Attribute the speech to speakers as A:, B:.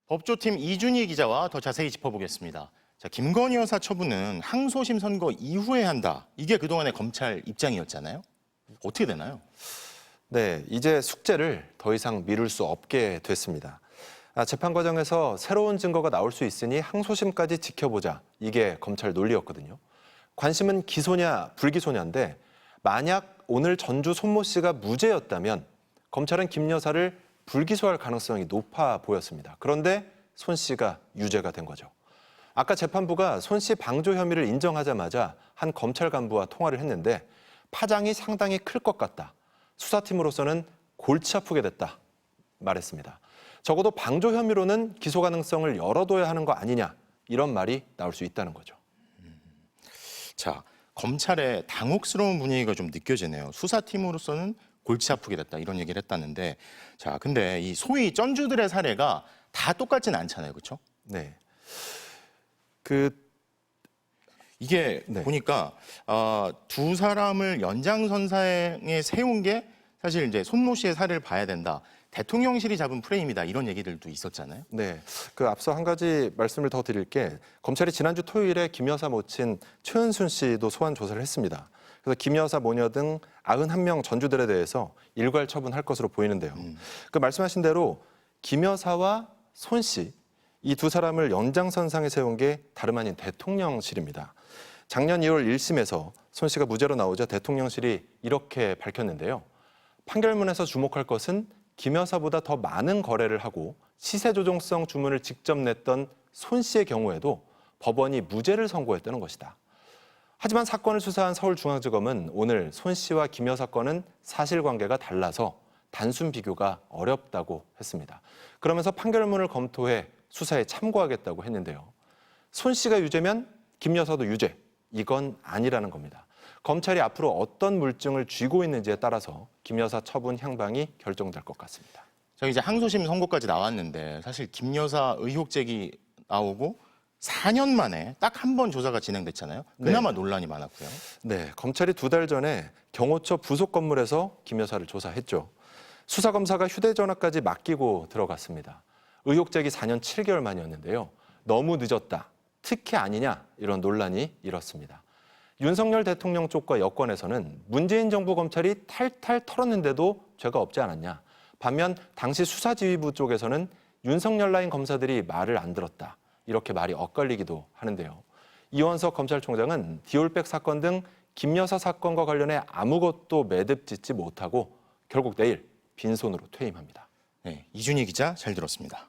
A: 법조팀 이준희 기자와 더 자세히 짚어보겠습니다. 자, 김건희 여사 처분은 항소심 선고 이후에 한다. 이게 그동안의 검찰 입장이었잖아요. 어떻게 되나요?
B: 네, 이제 숙제를 더 이상 미룰 수 없게 됐습니다. 재판 과정에서 새로운 증거가 나올 수 있으니 항소심까지 지켜보자. 이게 검찰 논리였거든요. 관심은 기소냐 불기소냐인데 만약 오늘 전주 손모 씨가 무죄였다면 검찰은 김 여사를 불기소할 가능성이 높아 보였습니다. 그런데 손 씨가 유죄가 된 거죠. 아까 재판부가 손 씨 방조 혐의를 인정하자마자 한 검찰 간부와 통화를 했는데 파장이 상당히 클 것 같다. 수사팀으로서는 골치 아프게 됐다 말했습니다. 적어도 방조 혐의로는 기소 가능성을 열어둬야 하는 거 아니냐 이런 말이 나올 수 있다는 거죠.
A: 자, 검찰의 당혹스러운 분위기가 좀 느껴지네요. 수사팀으로서는 골치 아프게 됐다 이런 얘기를 했다는데, 자, 근데 이 소위 쩐주들의 사례가 다 똑같진 않잖아요, 그렇죠?
B: 네.
A: 이게
B: 네.
A: 보니까 두 사람을 연장선상에 세운 게 사실 이제 손모 씨의 사례를 봐야 된다. 대통령실이 잡은 프레임이다 이런 얘기들도 있었잖아요.
B: 네, 앞서 한 가지 말씀을 더 드릴 게 검찰이 지난주 토요일에 김 여사 모친 최은순 씨도 소환 조사를 했습니다. 그래서 김 여사 모녀 등 91명 전주들에 대해서 일괄 처분할 것으로 보이는데요. 말씀하신 대로 김 여사와 손 씨, 이 두 사람을 연장선상에 세운 게 다름 아닌 대통령실입니다. 작년 2월 1심에서 손 씨가 무죄로 나오자 대통령실이 이렇게 밝혔는데요. 판결문에서 주목할 것은 김 여사보다 더 많은 거래를 하고 시세 조정성 주문을 직접 냈던 손 씨의 경우에도 법원이 무죄를 선고했다는 것이다. 하지만 사건을 수사한 서울중앙지검은 오늘 손 씨와 김 여사 건은 사실관계가 달라서 단순 비교가 어렵다고 했습니다. 그러면서 판결문을 검토해 수사에 참고하겠다고 했는데요. 손 씨가 유죄면 김 여사도 유죄, 이건 아니라는 겁니다. 검찰이 앞으로 어떤 물증을 쥐고 있는지에 따라서 김 여사 처분 향방이 결정될 것 같습니다.
A: 자, 이제 항소심 선고까지 나왔는데 사실 김 여사 의혹 제기 나오고 4년 만에 딱 한 번 조사가 진행됐잖아요. 그나마 논란이 많았고요.
B: 네, 검찰이 2달 전에 경호처 부속 건물에서 김 여사를 조사했죠. 수사검사가 휴대전화까지 맡기고 들어갔습니다. 의혹 제기 4년 7개월 만이었는데요. 너무 늦었다, 특혜 아니냐 이런 논란이 일었습니다. 윤석열 대통령 쪽과 여권에서는 문재인 정부 검찰이 탈탈 털었는데도 죄가 없지 않았냐. 반면 당시 수사지휘부 쪽에서는 윤석열 라인 검사들이 말을 안 들었다. 이렇게 말이 엇갈리기도 하는데요. 이원석 검찰총장은 디올백 사건 등 김 여사 사건과 관련해 아무것도 매듭 짓지 못하고 결국 내일 빈손으로 퇴임합니다.
A: 네, 이준희 기자 잘 들었습니다.